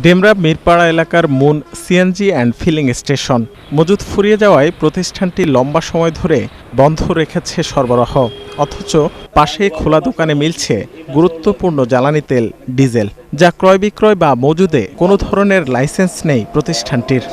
ডেমরা মিরপাড়া এলাকার moon CNG and filling station মজুদ ফুরিয়ে যাওয়ায় প্রতিষ্ঠানটি লম্বা সময় ধরে বন্ধ রেখেছে সরবরাহ, অথচ পাশে খোলা দোকানে মিলছে গুরুত্বপূর্ণ জ্বালানি তেল, ডিজেল, যা ক্রয় বিক্রয় বা মজুদে কোনো ধরনের লাইসেন্স নেই প্রতিষ্ঠানটির।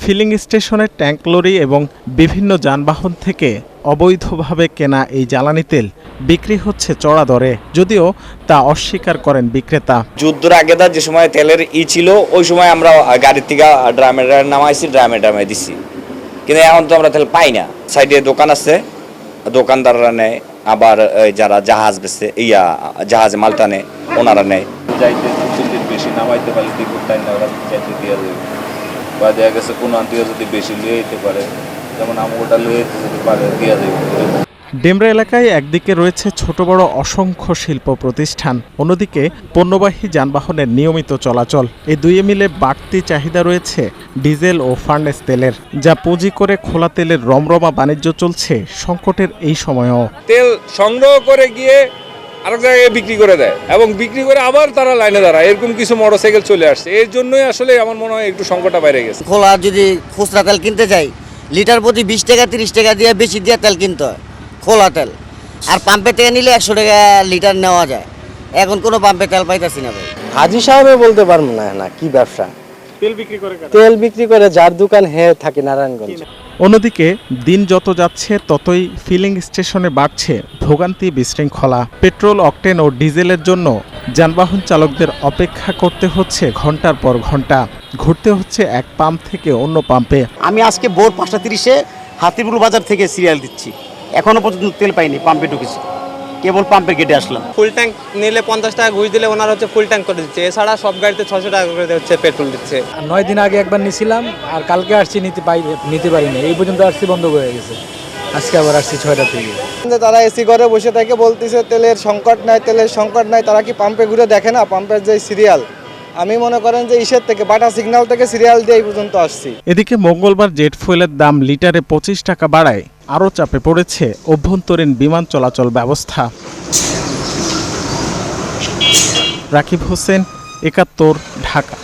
ফিলিং স্টেশনের ট্যাঙ্ক লরি এবং বিভিন্ন যানবাহন থেকে অবৈধভাবে কেনা এই জ্বালানি তেল বিক্রি হচ্ছে চড়া দরে, যদিও তা অস্বীকার করেন বিক্রেতা। যুদ্ধের আগে যে সময় তেলের ছিল ওই সময় আমরা গাড়ির থেকে ড্রামে নামাইছি, ড্রামে দিছি, কিন্তু এখন তো আমরা তেল পাই না। সাইডে দোকান আছে, দোকানদাররা নেয়, আবার যারা জাহাজ বেচে জাহাজে মাল টানে ওনারা নেয়। যাইতে বেশি নামাইতে পারলে যাইতে দিয়ে দেবে, বা দেখা গেছে কোনো আন্টিও যদি বেশি লিয়ে যেতে পারে, যেমন আমটা লিয়ে যেতে পারে দিয়ে দেবে। ডেমরা এলাকায় একদিকে রয়েছে ছোট বড় অসংখ্য শিল্প প্রতিষ্ঠান, অন্যদিকে পণ্যবাহী যানবাহনের নিয়মিত চলাচল। এই দুয়ে মিলে বাড়তি চাহিদা রয়েছে ডিজেল ও ফার্নেস তেলের, যা পুঁজি করে খোলা তেলের রমরমা বাণিজ্য চলছে সংকটের এই সময়েও। তেল সংগ্রহ করে গিয়ে আরেক জায়গায় বিক্রি করে দেয় এবং বিক্রি করে আবার তারা লাইনে দাঁড়ায়, এরকম কিছু মোটরসাইকেল চলে আসছে। এর জন্যই আসলে আমার মনে হয় একটু সংকটটা বাইরে গেছে। খোলা যদি খুচরা তেল কিনতে যাই, লিটার প্রতি 20 টাকা 30 টাকা দিয়ে বেশি দিয়ে তেল কিনতে হয় খোলা তেল, আর পাম্পে থেকে নিলে 100 টাকা লিটার নেওয়া যায়। এখন কোনো পাম্পে তেল পাইতেছি না ভাই। হাজি সাহেবে বলতে পারবো না কি ব্যবসা। তেল বিক্রি করে যার দোকান থাকে নারায়ণগঞ্জ। অন্যদিকে দিন যত যাচ্ছে ততই ফিলিং স্টেশনে বাড়ছে ভোগান্তি, বিশৃঙ্খলা। পেট্রোল, অকটেন ও ডিজেলের জন্য যানবাহন চালকদের অপেক্ষা করতে হচ্ছে ঘন্টার পর ঘন্টা, ঘুরতে হচ্ছে এক পাম্প থেকে অন্য পাম্পে। আমি আজকে ভোর 5:30 হাতিপুর বাজার থেকে সিরিয়াল দিচ্ছি, এখনো পর্যন্ত তেল পাইনি, পাম্পে ঢুকেছি, কেবল পাম্পের গেটে আসলাম। ফুল ট্যাঙ্ক নিলে 50 টাকা ঘুষ দিলে ওনারা ফুল ট্যাঙ্ক করে দিচ্ছে, এছাড়া সব গাড়িতে 600 টাকা করে পেট্রোল দিচ্ছে। 9 দিন আগে একবার নিছিলাম, আর কালকে আসছি নিতে পারিনি, এই পর্যন্ত আসছি বন্ধ হয়ে গেছে। আজকে আবার আসছি 6টা থেকে। তারা এসি ঘরে বসে থেকে বলতেছে তেলের সংকট নাই, তারা কি পাম্পে ঘুরে দেখে না পাম্পের যে সিরিয়াল? আমি মনে করেন যে ইসের থেকে বাটা সিগন্যাল থেকে সিরিয়াল দিয়ে এই পর্যন্ত আসছি। এদিকে মঙ্গলবার জেট ফুয়েলের দাম লিটারে 25 টাকা বাড়ায় আরও চাপে পড়েছে অভ্যন্তরীণ বিমান চলাচল ব্যবস্থা। রাকিব হোসেন, 71, ঢাকা।